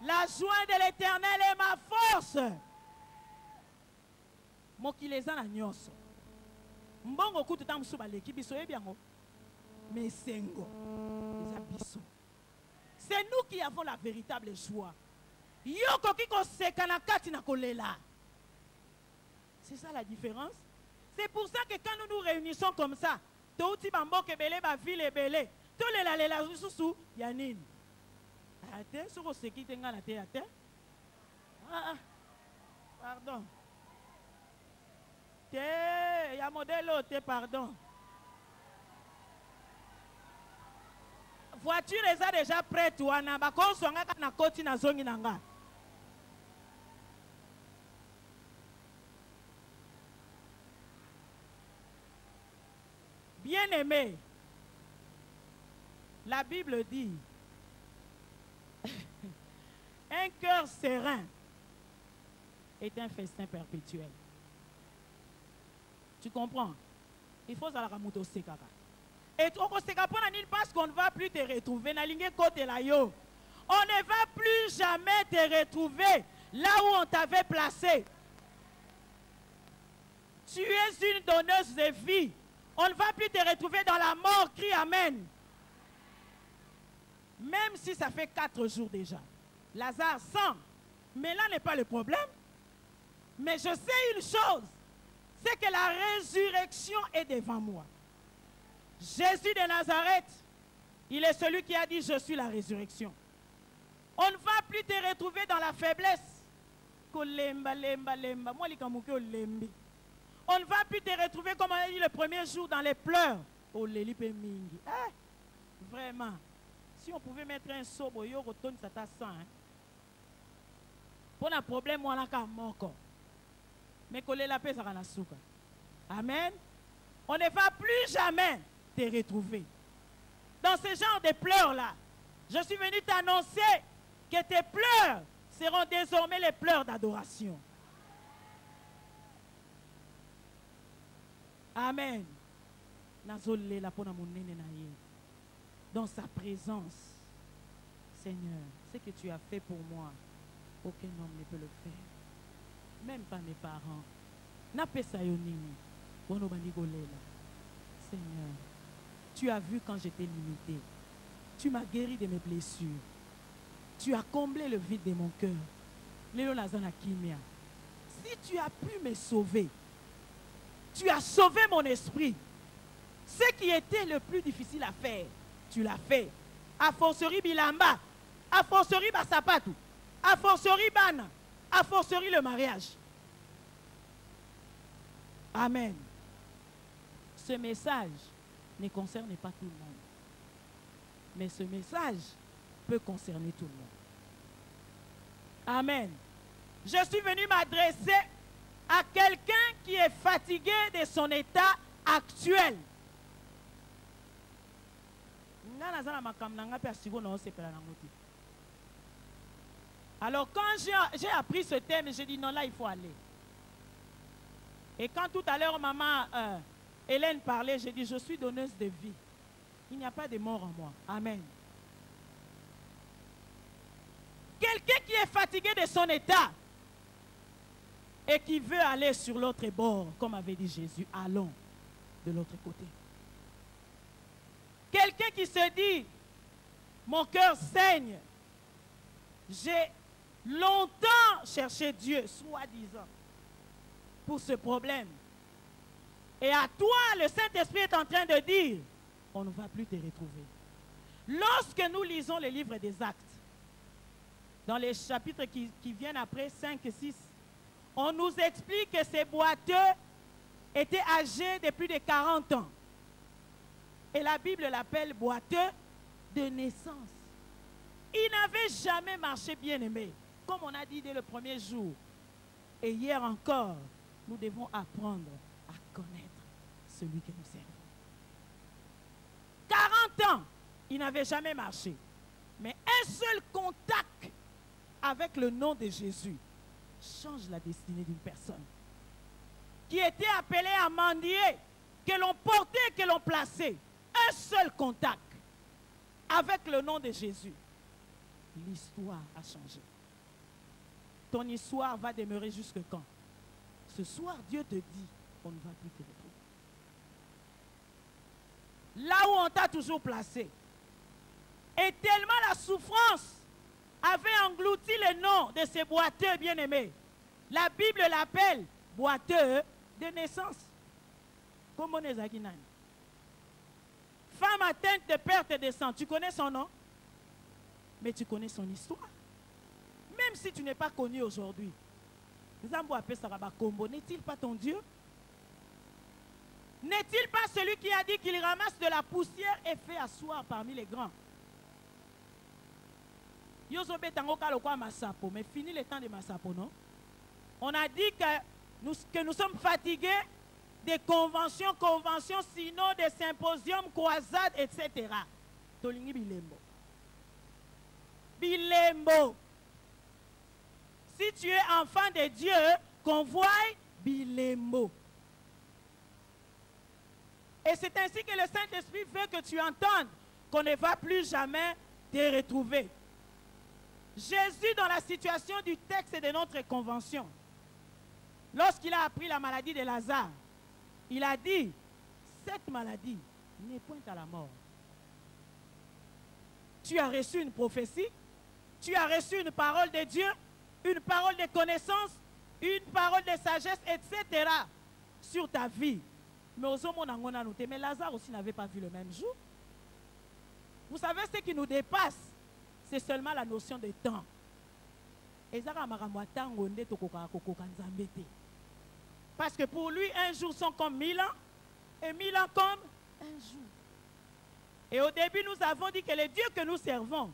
La joie de l'Éternel est ma force. Mokileza na nyonso. Mbongo kutu tamusu baleki biso ebiango. Mesengo. C'est nous qui avons la véritable joie. Yoko kiko sekana kati na kolela. C'est ça la différence. C'est pour ça que quand nous nous réunissons comme ça, touti bambo kebele ba ville ebele, to lela susu yanine. Ate soko seki tenga na te ate. Pardon. Te ya modèle te pardon. Voiture les a déjà prête wana ba konsonga na koti na zongi nanga. Bien-aimé, la Bible dit un cœur serein est un festin perpétuel. Tu comprends? Il faut ça la ramuto sekaka. Et parce qu'on ne va plus te retrouver. On ne va plus jamais te retrouver là où on t'avait placé. Tu es une donneuse de vie. On ne va plus te retrouver dans la mort. Crie Amen. Même si ça fait 4 jours déjà. Lazare sent. Mais là n'est pas le problème. Mais je sais une chose. C'est que la résurrection est devant moi. Jésus de Nazareth, il est celui qui a dit « Je suis la résurrection ». On ne va plus te retrouver dans la faiblesse. On ne va plus te retrouver comme on a dit le premier jour dans les pleurs. Vraiment, si on pouvait mettre un seau, ça t'a sang. Pour un problème, on a encore. Mais qu'on la paix, ça va la souka. Amen. On ne va plus jamais te retrouver. Dans ce genre de pleurs-là, je suis venu t'annoncer que tes pleurs seront désormais les pleurs d'adoration. Amen. Dans sa présence, Seigneur, ce que tu as fait pour moi, aucun homme ne peut le faire. Même pas mes parents. Seigneur, tu as vu quand j'étais limité. Tu m'as guéri de mes blessures. Tu as comblé le vide de mon cœur. Si tu as pu me sauver, tu as sauvé mon esprit. Ce qui était le plus difficile à faire, tu l'as fait. A fortiori bilamba, a fortiori basapatu, a fortiori bana, a fortiori le mariage. Amen. Ce message ne concerne pas tout le monde. Mais ce message peut concerner tout le monde. Amen. Je suis venu m'adresser à quelqu'un qui est fatigué de son état actuel. Alors quand j'ai appris ce thème, j'ai dit non, là il faut aller. Et quand tout à l'heure maman Hélène parlait, j'ai dit je suis donneuse de vie. Il n'y a pas de mort en moi. Amen. Quelqu'un qui est fatigué de son état et qui veut aller sur l'autre bord, comme avait dit Jésus, allons de l'autre côté. Quelqu'un qui se dit, mon cœur saigne, j'ai longtemps cherché Dieu, soi-disant, pour ce problème. Et à toi, le Saint-Esprit est en train de dire, on ne va plus te retrouver. Lorsque nous lisons le livre des Actes, dans les chapitres qui viennent après, 5 et 6, on nous explique que ces boiteux étaient âgés de plus de 40 ans. Et la Bible l'appelle boiteux de naissance. Ils n'avaient jamais marché bien aimé, comme on a dit dès le premier jour. Et hier encore, nous devons apprendre à connaître celui que nous servons. 40 ans, ils n'avaient jamais marché. Mais un seul contact avec le nom de Jésus change la destinée d'une personne qui était appelée à mendier, que l'on portait, que l'on plaçait. Un seul contact avec le nom de Jésus. l'histoire a changé. Ton histoire va demeurer jusque quand? Ce soir, Dieu te dit, on ne va plus te retrouver. Là où on t'a toujours placé. Et tellement la souffrance avait englouti le nom de ces boiteux bien-aimés. La Bible l'appelle boiteux de naissance. Comment on est femme atteinte de perte de sang, tu connais son nom? Mais tu connais son histoire. Même si tu n'es pas connu aujourd'hui. N'est-il pas ton Dieu? N'est-il pas celui qui a dit qu'il ramasse de la poussière et fait asseoir parmi les grands? Mais fini le temps de Massapo, non? On a dit que nous sommes fatigués des conventions, sinon des symposiums, croisades, etc. Tolingi Bilembo. Bilembo. Si tu es enfant de Dieu, convoie Bilembo. Et c'est ainsi que le Saint-Esprit veut que tu entendes qu'on ne va plus jamais te retrouver. Jésus, dans la situation du texte de notre convention, lorsqu'il a appris la maladie de Lazare, il a dit, cette maladie n'est point à la mort. Tu as reçu une prophétie, tu as reçu une parole de Dieu, une parole de connaissance, une parole de sagesse, etc. sur ta vie. Mais Lazare aussi n'avait pas vu le même jour. Vous savez, ce qui nous dépasse, c'est seulement la notion de temps. Parce que pour lui, un jour sont comme 1000 ans, et 1000 ans comme un jour. Et au début, nous avons dit que le Dieu que nous servons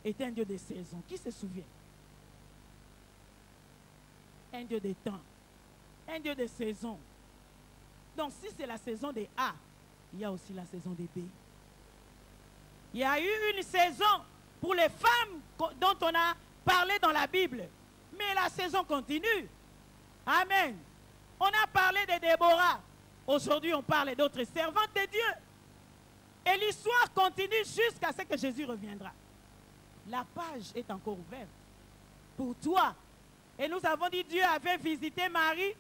est un Dieu de saison. Qui se souvient? Un Dieu de temps, un Dieu de saison. Donc si c'est la saison des A, il y a aussi la saison des B. Il y a eu une saison pour les femmes dont on a parlé dans la Bible. Mais la saison continue. Amen. On a parlé de Déborah. Aujourd'hui, on parle d'autres servantes de Dieu. Et l'histoire continue jusqu'à ce que Jésus reviendra. La page est encore ouverte pour toi. Et nous avons dit Dieu avait visité Marie,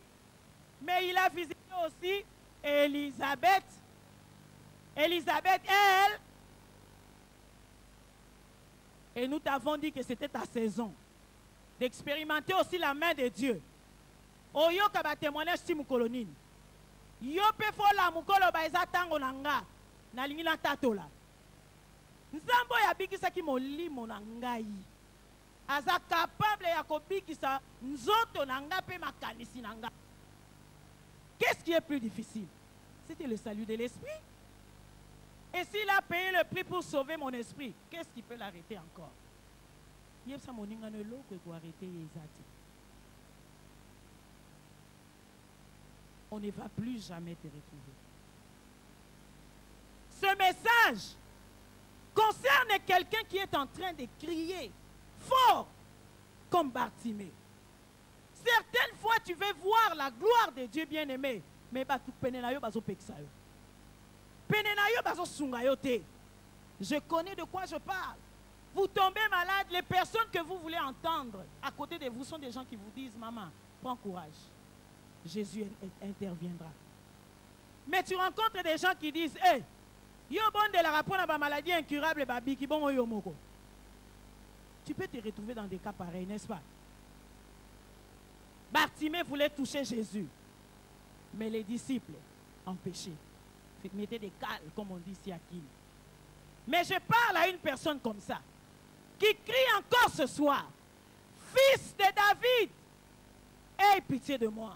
mais il a visité aussi Élisabeth. Élisabeth, elle. Et nous t'avons dit que c'était ta saison d'expérimenter aussi la main de Dieu. Oyo kaba témoignage si mukolonine. Yo pe fola mukolo ba ezatango nanga. Na lingi na tatola. Nzambo ya bikisa ki molimo na ngai. Aza capable ya kobikisa nzoto nanga pe makanisi nanga. Qu'est-ce qui est plus difficile? C'était le salut de l'esprit. Et s'il a payé le prix pour sauver mon esprit, qu'est-ce qui peut l'arrêter encore? On ne va plus jamais te retrouver. Ce message concerne quelqu'un qui est en train de crier fort comme Bartimée. Certaines fois, tu veux voir la gloire de Dieu bien-aimé, mais je connais de quoi je parle. Vous tombez malade, les personnes que vous voulez entendre à côté de vous sont des gens qui vous disent, maman, prends courage. Jésus interviendra. Mais tu rencontres des gens qui disent, hey, yo bon de la rapport à ma maladie incurable, babi, qui bon yo moko. Tu peux te retrouver dans des cas pareils, n'est-ce pas? Bartimée voulait toucher Jésus, mais les disciples empêchaient. Mettez des cales, comme on dit ici à Kim. Mais je parle à une personne comme ça, qui crie encore ce soir, fils de David, aie pitié de moi.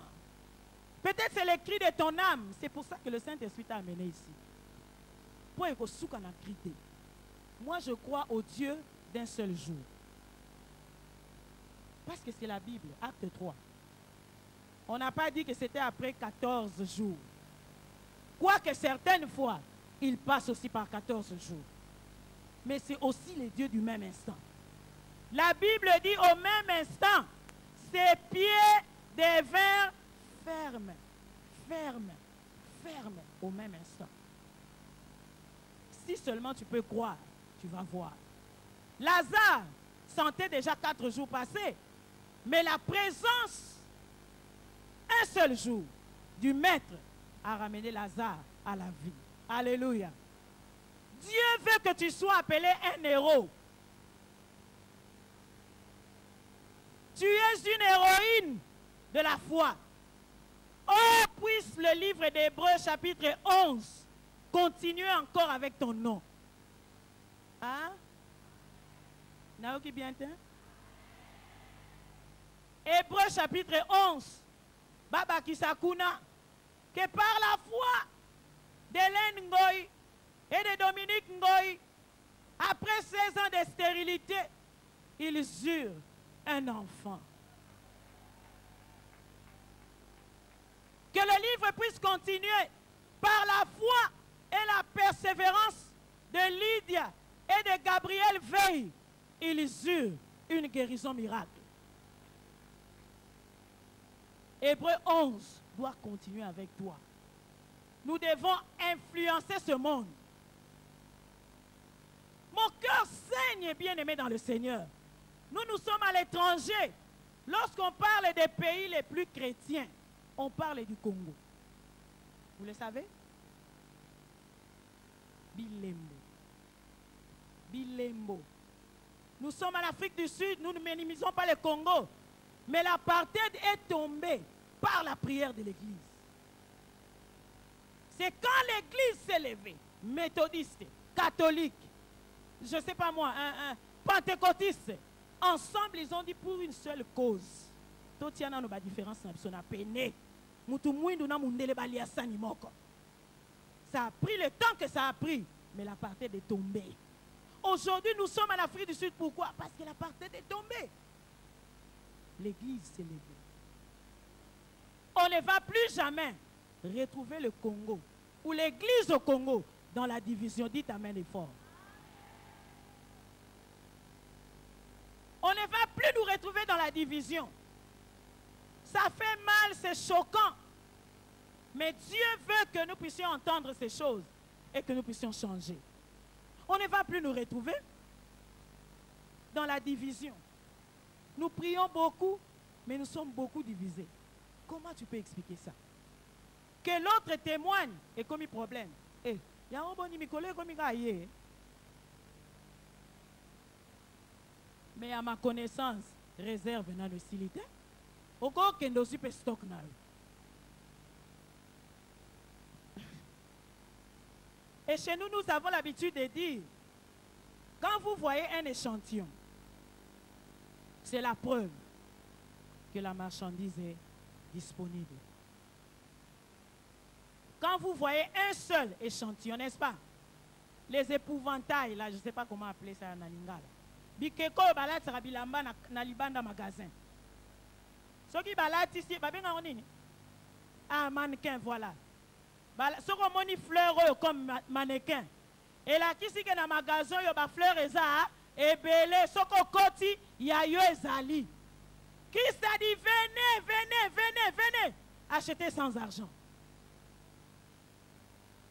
Peut-être c'est le cri de ton âme. C'est pour ça que le Saint-Esprit t'a amené ici. Moi, je crois au Dieu d'un seul jour. Parce que c'est la Bible, acte 3. On n'a pas dit que c'était après 14 jours. Quoique certaines fois, il passe aussi par 14 jours. Mais c'est aussi le Dieu du même instant. La Bible dit au même instant, ses pieds devinrent fermes, fermes, fermes au même instant. Si seulement tu peux croire, tu vas voir. Lazare, sentait déjà 4 jours passés. Mais la présence, un seul jour, du Maître a ramené Lazare à la vie. Alléluia. Dieu veut que tu sois appelé un héros. Tu es une héroïne de la foi. Oh, puisse le livre d'Hébreux chapitre 11 continuer encore avec ton nom. Hein? Naoki bien t'es? Hébreux chapitre 11. Baba Kisakuna. Que par la foi d'Hélène Ngoï et de Dominique Ngoï, après 16 ans de stérilité, ils eurent un enfant. Que le livre puisse continuer par la foi et la persévérance de Lydia et de Gabriel Veil. Ils eurent une guérison miracle. Hébreux 11 doit continuer avec toi. Nous devons influencer ce monde. Mon cœur saigne, bien-aimé dans le Seigneur. Nous sommes à l'étranger. Lorsqu'on parle des pays les plus chrétiens, on parle du Congo. Vous le savez? Bilembo. Bilembo. Nous sommes en Afrique du Sud, nous ne minimisons pas le Congo. Mais l'apartheid est tombé par la prière de l'Église. C'est quand l'Église s'est levée, méthodiste, catholique, je ne sais pas moi, pentecôtiste, ensemble ils ont dit pour une seule cause. Tout y a une différence, ça a peiné. Ça a pris le temps que ça a pris, mais l'apartheid est tombé. Aujourd'hui, nous sommes en Afrique du Sud. Pourquoi? Parce que l'apartheid est tombé. L'Église s'est levée. On ne va plus jamais retrouver le Congo ou l'Église au Congo dans la division. Dites amen et fort. On ne va plus nous retrouver dans la division. Ça fait mal, c'est choquant. Mais Dieu veut que nous puissions entendre ces choses et que nous puissions changer. On ne va plus nous retrouver dans la division. Nous prions beaucoup, mais nous sommes beaucoup divisés. Comment tu peux expliquer ça? Que l'autre témoigne et comme il problème. Il y a un bon comme il. Mais à ma connaissance, réserve dans le silité. Au cas où nous sommes stock. Et chez nous, nous avons l'habitude de dire, quand vous voyez un échantillon, c'est la preuve que la marchandise est disponible. Quand vous voyez un seul échantillon, n'est-ce pas? Les épouvantails, là, je ne sais pas comment appeler ça en lingala. Bikeko balat sera bilamba na libanda magasin. Ce qui balat ici, babenga onini? Ah, mannequin, voilà. Ce qu'on moni fleur comme mannequin. Et là, qui est dans le magasin, il y a des fleurs et belé, ce qu'on côté, il y a eu ezali. Qui s'est dit, venez, achetez sans argent.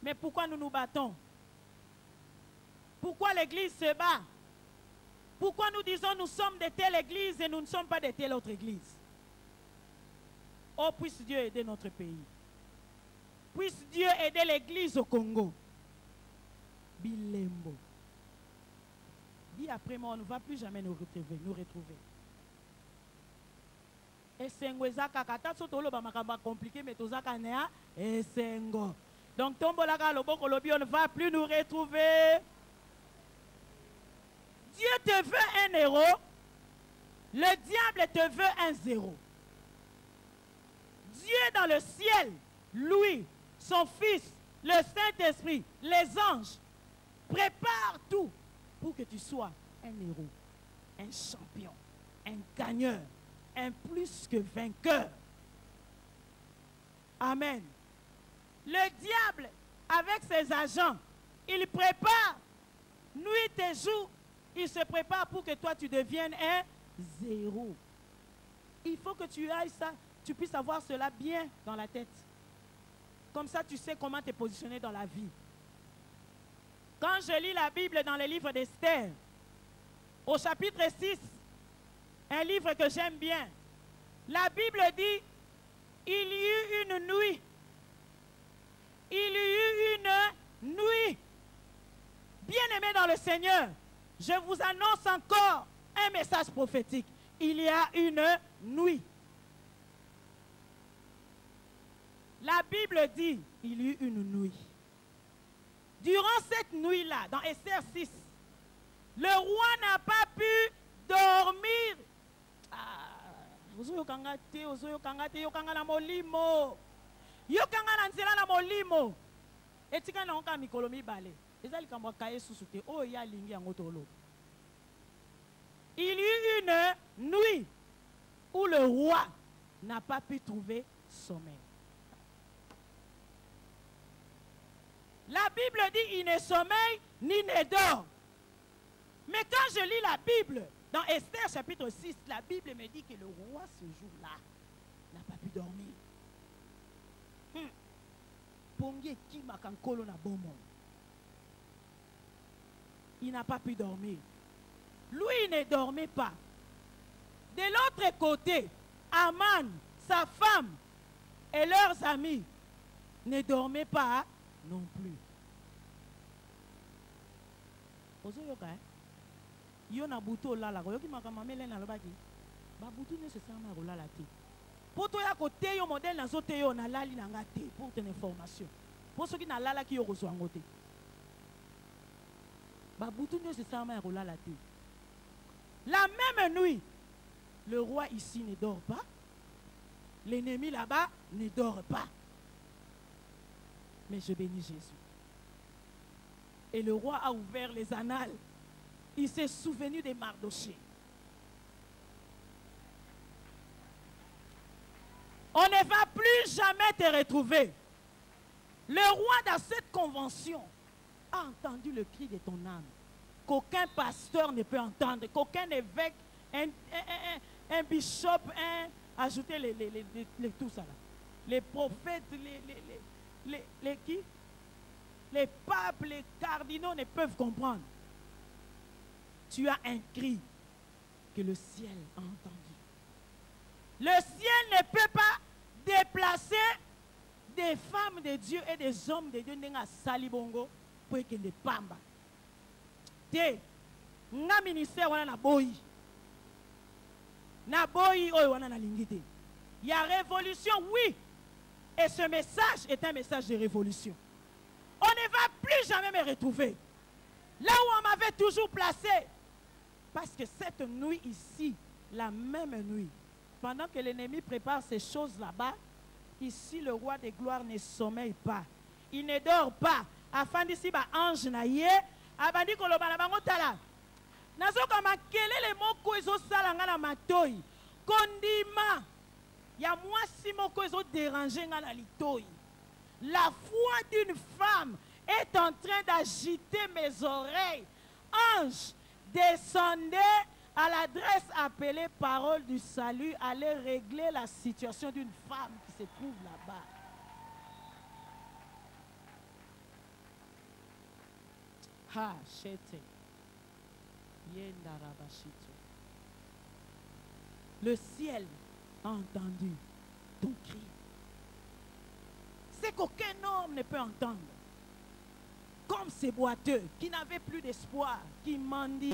Mais pourquoi nous nous battons? Pourquoi l'église se bat? Pourquoi nous disons nous sommes de telle église et nous ne sommes pas de telle autre église? Oh, puisse Dieu aider notre pays. Puisse Dieu aider l'église au Congo. Bilembo. Dis après moi, on ne va plus jamais nous retrouver. Et sengo ezaka kata soto lo ba makamba compliqué mais tozaka nea et sengo. Donc tombolaka loboko lobi, on ne va plus nous retrouver. Dieu te veut un héros, le diable te veut un zéro. Dieu dans le ciel, lui, son Fils, le Saint-Esprit, les anges, prépare tout pour que tu sois un héros, un champion, un gagneur, un plus que vainqueur. Amen. Le diable, avec ses agents, il prépare nuit et jour. Il se prépare pour que toi, tu deviennes un zéro. Il faut que tu ailles ça, tu puisses avoir cela bien dans la tête. Comme ça, tu sais comment te positionner dans la vie. Quand je lis la Bible dans le livre d'Esther, au chapitre 6, un livre que j'aime bien, la Bible dit, il y eut une nuit. Il y eut une nuit. Bien-aimés dans le Seigneur, je vous annonce encore un message prophétique. Il y a une nuit. La Bible dit, il y eut une nuit. Durant cette nuit-là, dans Esther 6, le roi n'a pas pu dormir. Il y eut une nuit où le roi n'a pas pu trouver sommeil. La Bible dit il ne sommeille ni ne dort. Mais quand je lis la Bible, dans Esther chapitre 6, la Bible me dit que le roi ce jour-là n'a pas pu dormir. Il n'a pas pu dormir. Lui, il ne dormait pas. De l'autre côté, Aman, sa femme et leurs amis ne dormaient pas non plus. Yo na buto la yo ki makamamele na lobaki ba butu ne se sama rola la te poto ya kote yo modèle na zote yo na lali na ngate pour ton information pour ceux qui na lala ki yo ko ngote ba butu ne se sama rola la te. La même nuit, le roi ici ne dort pas, l'ennemi là-bas ne dort pas. Mais je bénis Jésus. Et le roi a ouvert les annales. Il s'est souvenu de Mardochée. On ne va plus jamais te retrouver. Le roi dans cette convention a entendu le cri de ton âme. Qu'aucun pasteur ne peut entendre, qu'aucun évêque, un bishop, ajoutez les tout ça là. Les prophètes, les papes, les cardinaux ne peuvent comprendre. Tu as un cri que le ciel a entendu. Le ciel ne peut pas déplacer des femmes de Dieu et des hommes de Dieu dans Salibongo pour qu'ils ne pamba. Nga ministère wana na boyi. Na boyi oyo wana na lingite. Il y a révolution, oui. Et ce message est un message de révolution. On ne va plus jamais me retrouver. Là où on m'avait toujours placé. Parce que cette nuit ici, la même nuit, pendant que l'ennemi prépare ces choses là-bas, ici le roi de gloire ne sommeille pas. Il ne dort pas. Afin d'ici, ange naïe, abandi koloba na bango tala. Nazo kama kelele moko ezo salanga na matoi. Kondima. Ya mwasi moko ezo déranger nga na litoi. La foi d'une femme est en train d'agiter mes oreilles. Ange, descendez à l'adresse appelée parole du salut. Allez régler la situation d'une femme qui se trouve là-bas. Ha, chete. Le ciel a entendu ton cri. C'est qu'aucun homme ne peut entendre. Comme ces boiteux qui n'avaient plus d'espoir, qui mendient.